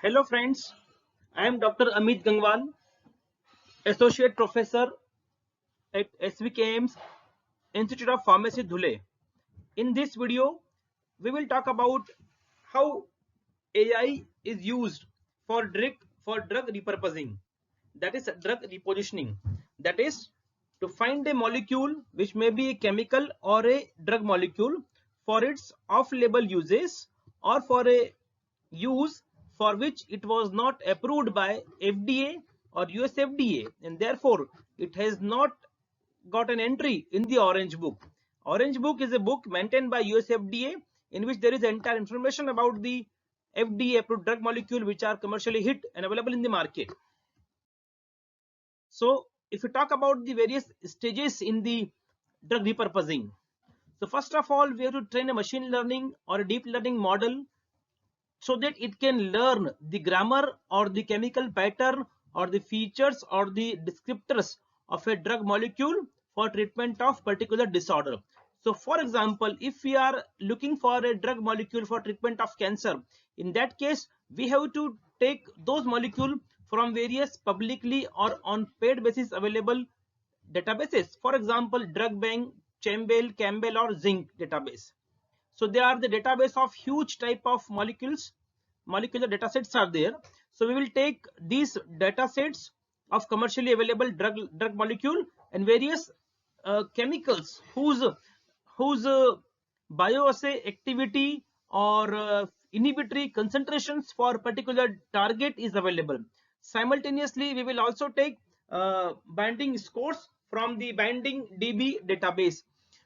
Hello friends, I am Dr. Amit Gangwal, Associate Professor at SVKM's Institute of Pharmacy Dhule. In this video, we will talk about how AI is used for drug repurposing, that is drug repositioning, that is to find a molecule which may be a chemical or a drug molecule for its off-label uses or for a use for which it was not approved by FDA or US FDA, and therefore it has not got an entry in the Orange Book. Orange Book is a book maintained by US FDA in which there is entire information about the FDA approved drug molecule which are commercially hit and available in the market. So if we talk about the various stages in the drug repurposing, so first of all we have to train a machine learning or a deep learning model so that it can learn the grammar or the chemical pattern or the features or the descriptors of a drug molecule for treatment of particular disorder. So for example, if we are looking for a drug molecule for treatment of cancer, in that case we have to take those molecules from various publicly or on paid basis available databases. For example, drug bank, Campbell or Zinc database. So they are the database of huge type of molecular data sets are there. So we will take these data sets of commercially available drug molecule and various chemicals whose bioassay activity or inhibitory concentrations for particular target is available. Simultaneously, we will also take binding scores from the binding DB database.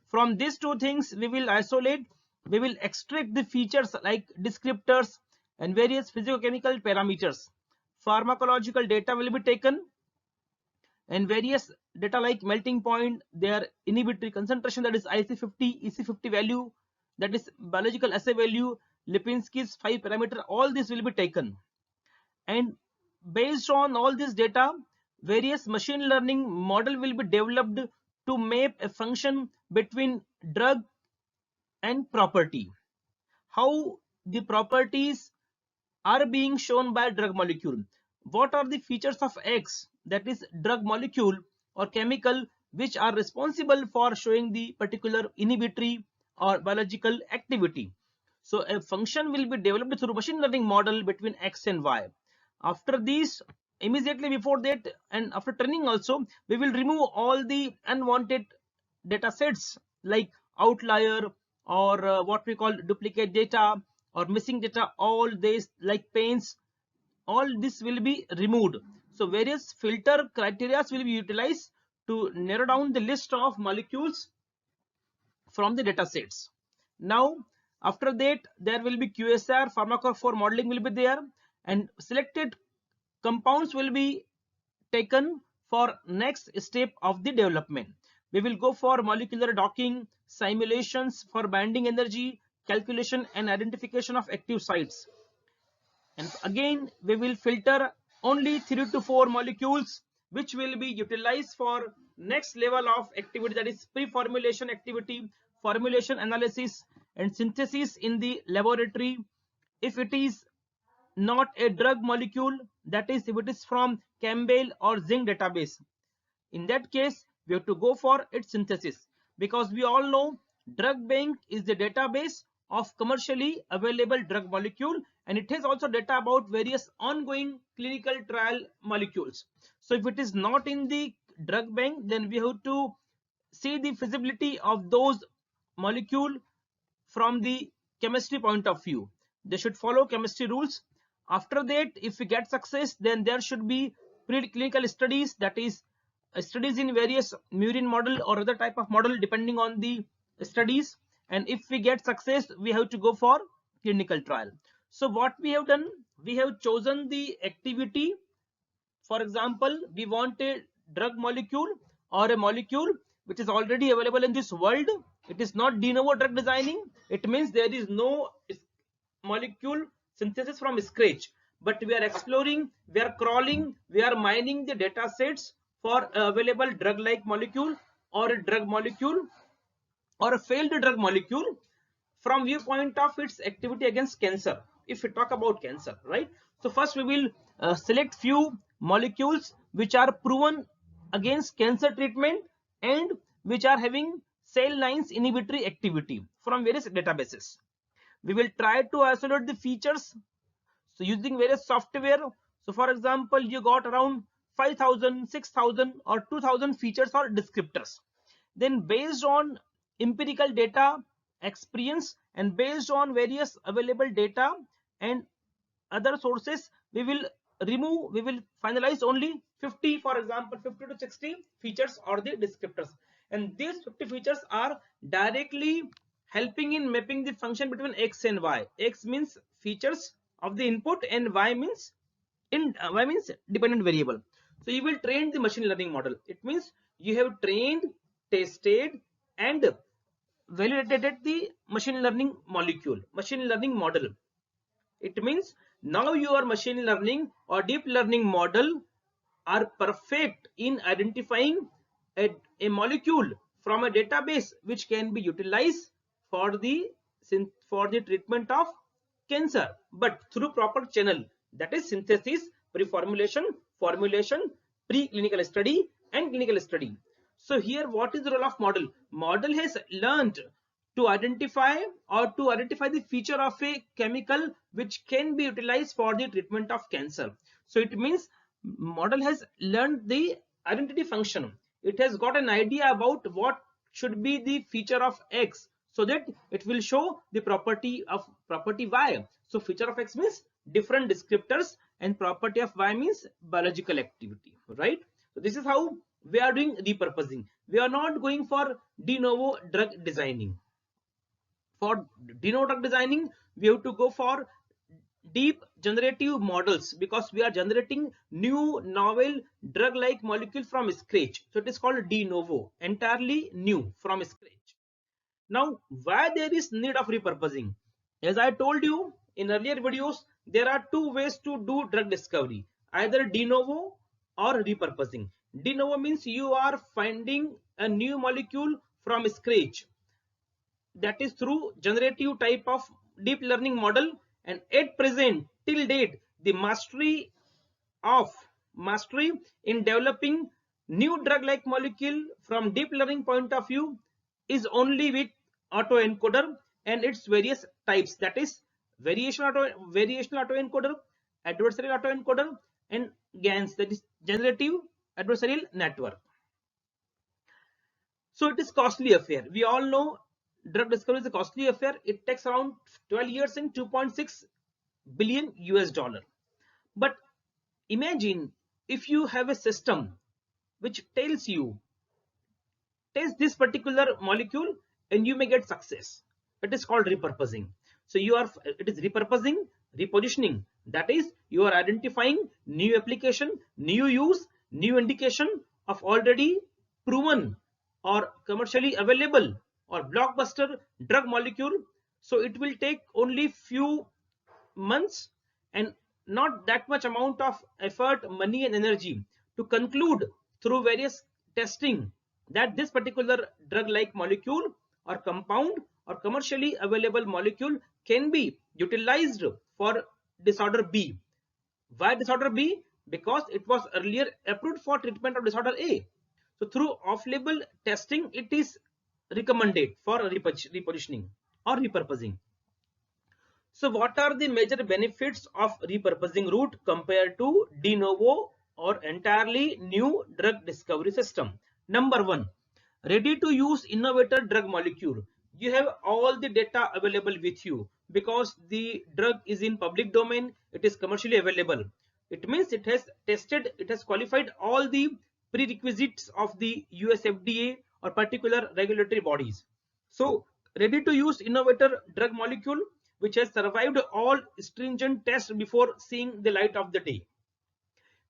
From these two things, we will extract the features like descriptors and various physicochemical parameters. Pharmacological data will be taken and various data like melting point, their inhibitory concentration, that is IC50, EC50 value, that is biological assay value, Lipinski's 5 parameter, all this will be taken. And based on all this data, various machine learning model will be developed to map a function between drug and property. How the properties are being shown by drug molecule. What are the features of X, that is drug molecule or chemical, which are responsible for showing the particular inhibitory or biological activity. So a function will be developed through machine learning model between X and Y. After this, immediately before that and after training also, we will remove all the unwanted data sets like outlier or what we call duplicate data or missing data, all this like pains, all this will be removed. So various filter criteria will be utilized to narrow down the list of molecules from the data sets. Now after that there will be QSR, pharmacophore modeling will be there, and selected compounds will be taken for next step of the development. We will go for molecular docking, simulations for binding energy, calculation and identification of active sites. And again we will filter only 3 to 4 molecules which will be utilized for next level of activity, that is pre-formulation activity, formulation analysis and synthesis in the laboratory. If it is not a drug molecule, that is if it is from Campbell or Zinc database, in that case we have to go for its synthesis, because we all know drug bank is the database of commercially available drug molecule, and it has also data about various ongoing clinical trial molecules. So if it is not in the drug bank, then we have to see the feasibility of those molecule from the chemistry point of view. They should follow chemistry rules. After that, if we get success, then there should be preclinical studies, that is studies in various murine model or other type of model depending on the studies. And if we get success, we have to go for clinical trial. So what we have done, we have chosen the activity. For example, we want a drug molecule or a molecule which is already available in this world. It is not de novo drug designing. It means there is no molecule synthesis from scratch, but we are exploring, we are crawling, we are mining the data sets for available drug like molecule or a drug molecule or a failed drug molecule from viewpoint of its activity against cancer. If we talk about cancer, right? So first we will select few molecules which are proven against cancer treatment and which are having cell lines inhibitory activity from various databases. We will try to isolate the features, so using various software. So for example, you got around 5,000, 6,000 or 2,000 features or descriptors. Then based on empirical data, experience, and based on various available data and other sources, we will finalize only 50, for example 50 to 60 features or the descriptors, and these 50 features are directly helping in mapping the function between x and y. X means features of the input and y means y means dependent variable. So you will train the machine learning model. It means you have trained, tested, and validated the machine learning model. It means now your machine learning or deep learning model are perfect in identifying a molecule from a database which can be utilized for the treatment of cancer, but through proper channel, that is synthesis, pre-formulation, formulation, preclinical study, and clinical study. So here what is the role of model? Model has learned to identify the feature of a chemical which can be utilized for the treatment of cancer. So it means model has learned the identity function. It has got an idea about what should be the feature of X, so that it will show the property Y. So feature of X means different descriptors and property of Y means biological activity, right? So this is how we are doing repurposing. We are not going for de novo drug designing. For de novo drug designing, we have to go for deep generative models, because we are generating new novel drug like molecule from scratch. So it is called de novo, entirely new from scratch. Now why there is need of repurposing? As I told you in earlier videos, there are two ways to do drug discovery, either de novo or repurposing. De novo means you are finding a new molecule from scratch, that is through generative type of deep learning model. And at present till date, the mastery in developing new drug like molecule from deep learning point of view is only with autoencoder and its various types, that is variational autoencoder, adversarial autoencoder, and GANs, that is generative adversarial network. So it is costly affair. We all know drug discovery is a costly affair. It takes around 12 years and 2.6 billion US dollar. But imagine if you have a system which tells you test this particular molecule and you may get success. It is called repurposing. So it is repurposing, repositioning. That is, you are identifying new application, new use, new indication of already proven or commercially available or blockbuster drug molecule. So it will take only few months and not that much amount of effort, money, and energy to conclude through various testing that this particular drug like molecule or compound or commercially available molecule can be utilized for disorder B. Why disorder B? Because it was earlier approved for treatment of disorder A. So through off-label testing, it is recommended for repositioning or repurposing. So what are the major benefits of repurposing route compared to de novo or entirely new drug discovery system? Number one, ready to use innovator drug molecule. You have all the data available with you because the drug is in public domain, it is commercially available. It means it has tested, it has qualified all the prerequisites of the US FDA or particular regulatory bodies. So ready to use innovator drug molecule which has survived all stringent tests before seeing the light of the day.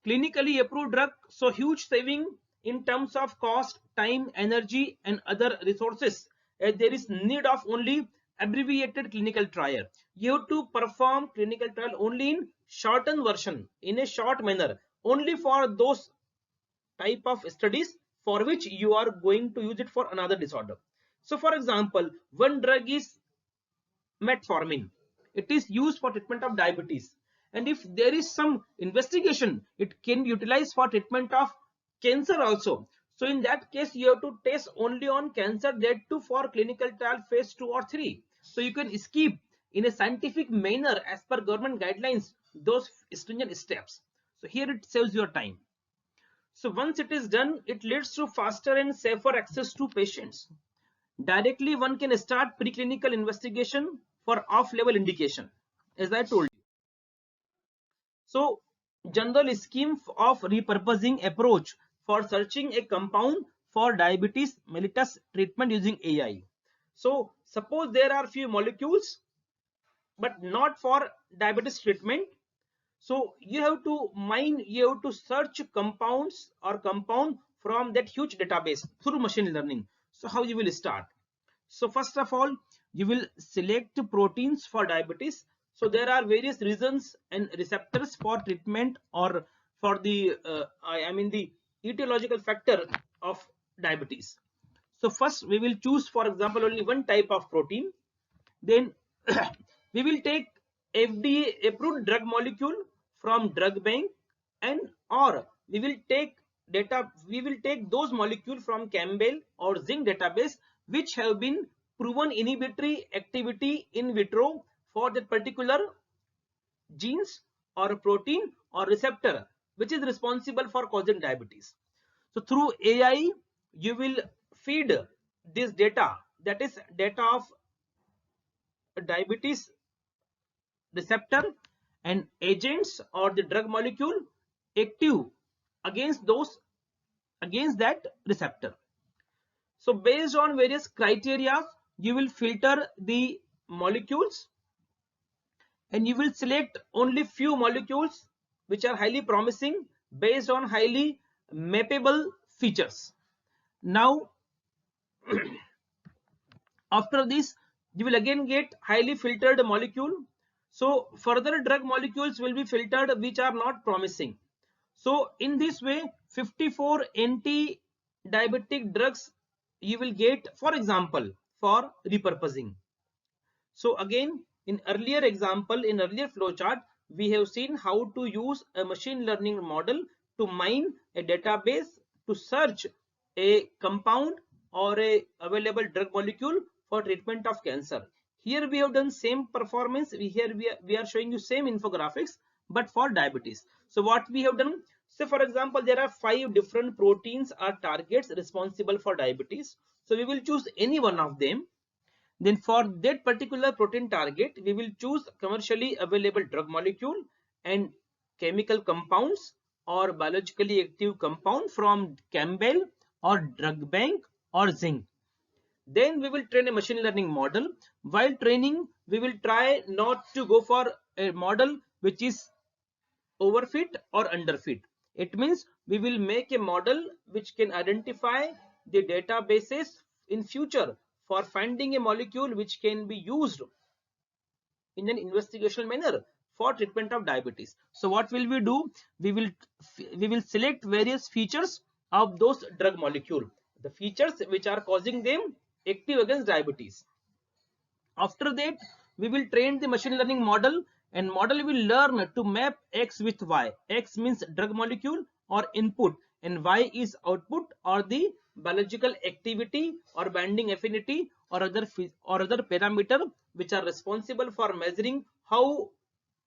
Clinically approved drug, so huge saving in terms of cost, time, energy, and other resources. There is need of only abbreviated clinical trial. You have to perform clinical trial only in shortened version, in a short manner, only for those type of studies for which you are going to use it for another disorder. So for example, one drug is metformin. It is used for treatment of diabetes. And if there is some investigation, it can be utilized for treatment of cancer also. So in that case, you have to test only on cancer, that too for clinical trial phase 2 or 3. So you can skip in a scientific manner as per government guidelines those stringent steps. So here it saves your time. So once it is done, it leads to faster and safer access to patients. Directly one can start preclinical investigation for off-label indication, as I told you. So general scheme of repurposing approach for searching a compound for diabetes mellitus treatment using AI. So suppose there are few molecules but not for diabetes treatment. So you have to mine, you have to search compounds or compound from that huge database through machine learning. So how you will start? So first of all, you will select proteins for diabetes. So there are various reasons and receptors for treatment or for the I mean the etiological factor of diabetes. So first we will choose, for example, only one type of protein. Then we will take FDA approved drug molecule from drug bank, and or we will take those molecules from Campbell or Zinc database which have been proven inhibitory activity in vitro for that particular genes or protein or receptor which is responsible for causing diabetes. So through AI you will feed this data, that is data of diabetes receptor and agents or the drug molecule active against that receptor. So based on various criteria you will filter the molecules and you will select only few molecules which are highly promising based on highly mappable features. Now after this you will again get highly filtered molecule. So further drug molecules will be filtered which are not promising. So in this way 54 anti-diabetic drugs you will get, for example, for repurposing. So again, in earlier example, in earlier flowchart, we have seen how to use a machine learning model to mine a database to search a compound or a available drug molecule for treatment of cancer. Here we have done same performance. We are showing you same infographics, but for diabetes. So what we have done? So for example, there are 5 different proteins or targets responsible for diabetes. So we will choose any one of them. Then for that particular protein target, we will choose commercially available drug molecule and chemical compounds or biologically active compound from Campbell or drug bank or Zinc. Then we will train a machine learning model. While training, we will try not to go for a model which is overfit or underfit. It means we will make a model which can identify the databases in future for finding a molecule which can be used in an investigational manner for treatment of diabetes. So what will we do? We will select various features of those drug molecule, the features which are causing them active against diabetes. After that, we will train the machine learning model, and model will learn to map X with Y. X means drug molecule or input, and Y is output or the biological activity or binding affinity or other parameter which are responsible for measuring how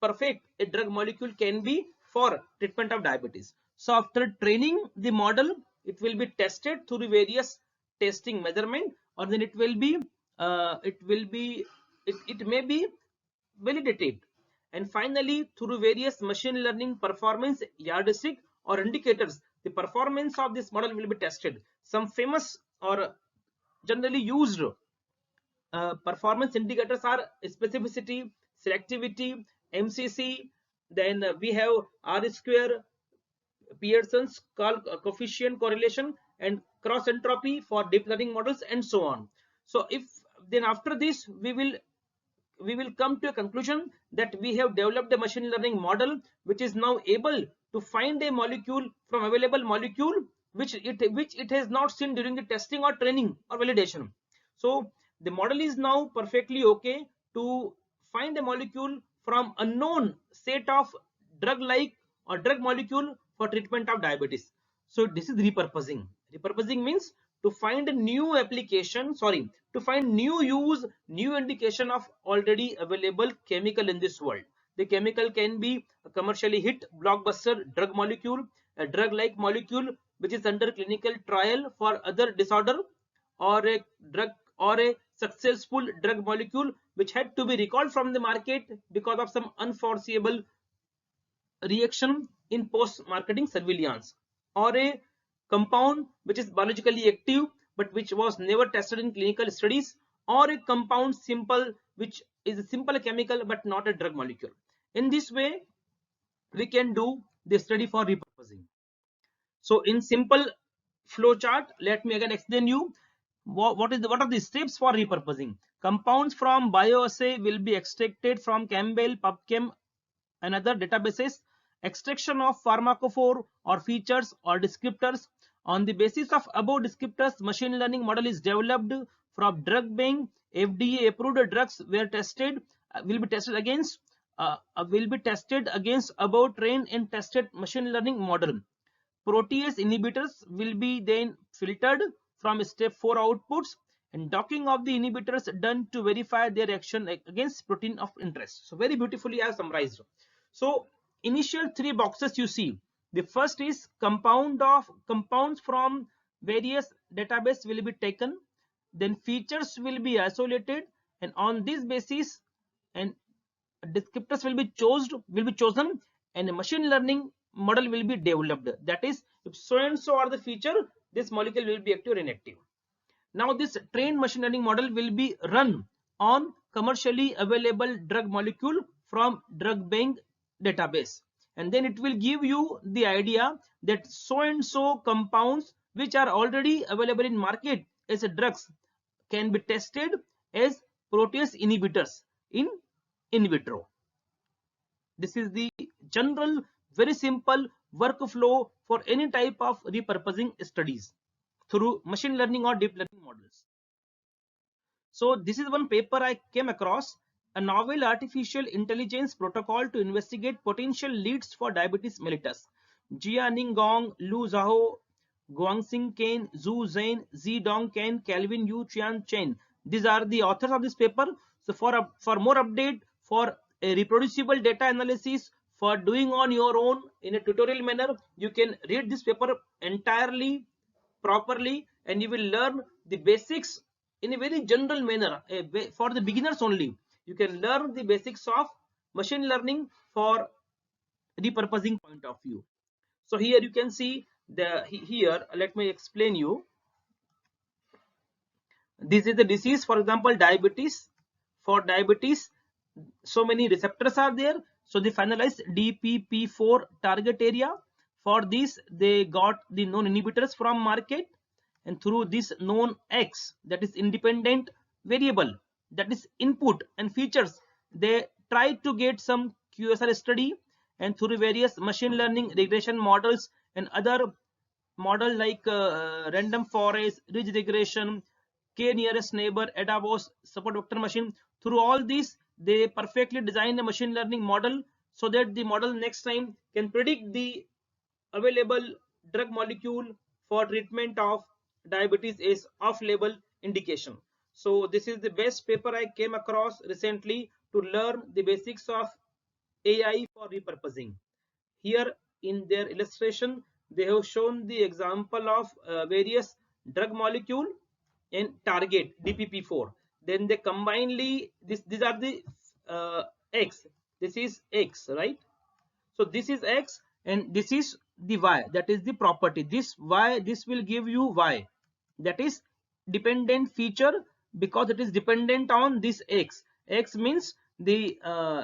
perfect a drug molecule can be for treatment of diabetes. So after training the model, it will be tested through various testing measurement, or then it may be validated, and finally through various machine learning performance yardstick or indicators the performance of this model will be tested. Some famous or generally used performance indicators are specificity, selectivity, MCC. Then we have R square, Pearson's coefficient correlation, and cross entropy for deep learning models, and so on. So if then after this we will come to a conclusion that we have developed a machine learning model which is now able to find a molecule from available molecule which it has not seen during the testing or training or validation. So the model is now perfectly okay to find a molecule from unknown set of drug-like or drug molecule for treatment of diabetes. So this is repurposing. Repurposing means to find a new application, sorry, to find new use, new indication of already available chemical in this world. The chemical can be a commercially hit blockbuster drug molecule, a drug-like molecule which is under clinical trial for other disorder, or a drug or a successful drug molecule which had to be recalled from the market because of some unforeseeable reaction in post-marketing surveillance, or a compound which is biologically active but which was never tested in clinical studies, or a compound simple which is a simple chemical but not a drug molecule. In this way we can do the study for repurposing. So in simple flow chart, let me again explain you what are the steps for repurposing. Compounds from bioassay will be extracted from Campbell, PubChem and other databases. Extraction of pharmacophore or features or descriptors. On the basis of above descriptors, machine learning model is developed from drug bank. FDA approved drugs were tested, will be tested against above trained and tested machine learning model. Protease inhibitors will be then filtered from step 4 outputs, and docking of the inhibitors done to verify their action against protein of interest. So very beautifully I have summarized. So initial 3 boxes you see. The first is compounds from various database will be taken, then features will be isolated, and on this basis and descriptors will be chosen and a machine learning model will be developed. That is, if so and so are the feature, this molecule will be active or inactive. Now this trained machine learning model will be run on commercially available drug molecule from drug bank database, and then it will give you the idea that so and so compounds which are already available in market as drugs can be tested as protease inhibitors in vitro. This is the general, very simple workflow for any type of repurposing studies through machine learning or deep learning models. So this is one paper I came across, a novel artificial intelligence protocol to investigate potential leads for diabetes mellitus. Jianing Gong, Lu Zhao, Guangxing Ken, Zhu Zhen, Zidong Ken, Calvin Yu Qian Chen. These are the authors of this paper. So for more update, for a reproducible data analysis, for doing on your own in a tutorial manner, you can read this paper entirely properly, and you will learn the basics in a very general manner. For the beginners only, you can learn the basics of machine learning for repurposing point of view. So here you can see here let me explain you. This is the disease, for example diabetes. For diabetes, so many receptors are there, so they finalized DPP4 target area. For this they got the known inhibitors from market, and through this known X, that is independent variable, that is input and features, they try to get some QSR study, and through various machine learning regression models and other model like random forest, ridge regression, K nearest neighbor, ADABOS, support vector machine. Through all these, they perfectly design a machine learning model so that the model next time can predict the available drug molecule for treatment of diabetes as off-label indication. So this is the best paper I came across recently to learn the basics of AI for repurposing. Here in their illustration, they have shown the example of various drug molecule and target DPP4. Then they combinedly these are the X. This is X, right? So this is X and this is the Y. That is the property. This Y, this will give you Y. That is dependent feature because it is dependent on this X. X means the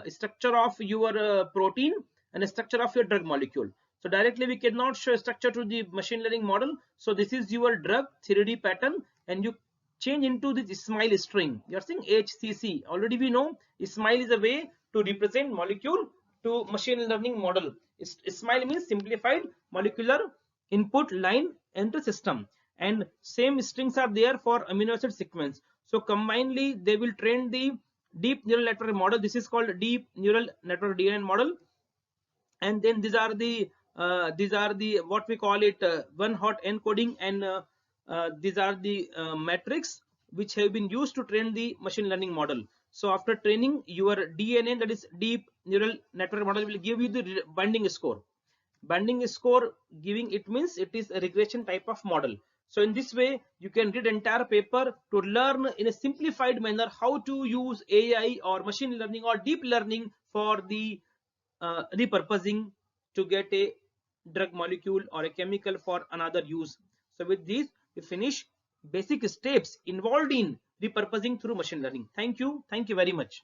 structure of your protein and the structure of your drug molecule. So directly we cannot show structure to the machine learning model. So this is your drug 3D pattern, and you change into this smile string. You are seeing HCC. Already we know smile is a way to represent molecule to machine learning model. Smile means simplified molecular input line into system, and same strings are there for amino acid sequence. So combinedly they will train the deep neural network model. This is called deep neural network DNN model. And then these are the what we call it one hot encoding, and these are the metrics which have been used to train the machine learning model. So after training, your DNN, that is deep neural network model, will give you the binding score. Binding score giving, it means it is a regression type of model. So in this way you can read entire paper to learn in a simplified manner how to use AI or machine learning or deep learning for the repurposing to get a drug molecule or a chemical for another use. So with this we finish basic steps involved in repurposing through machine learning. Thank you very much.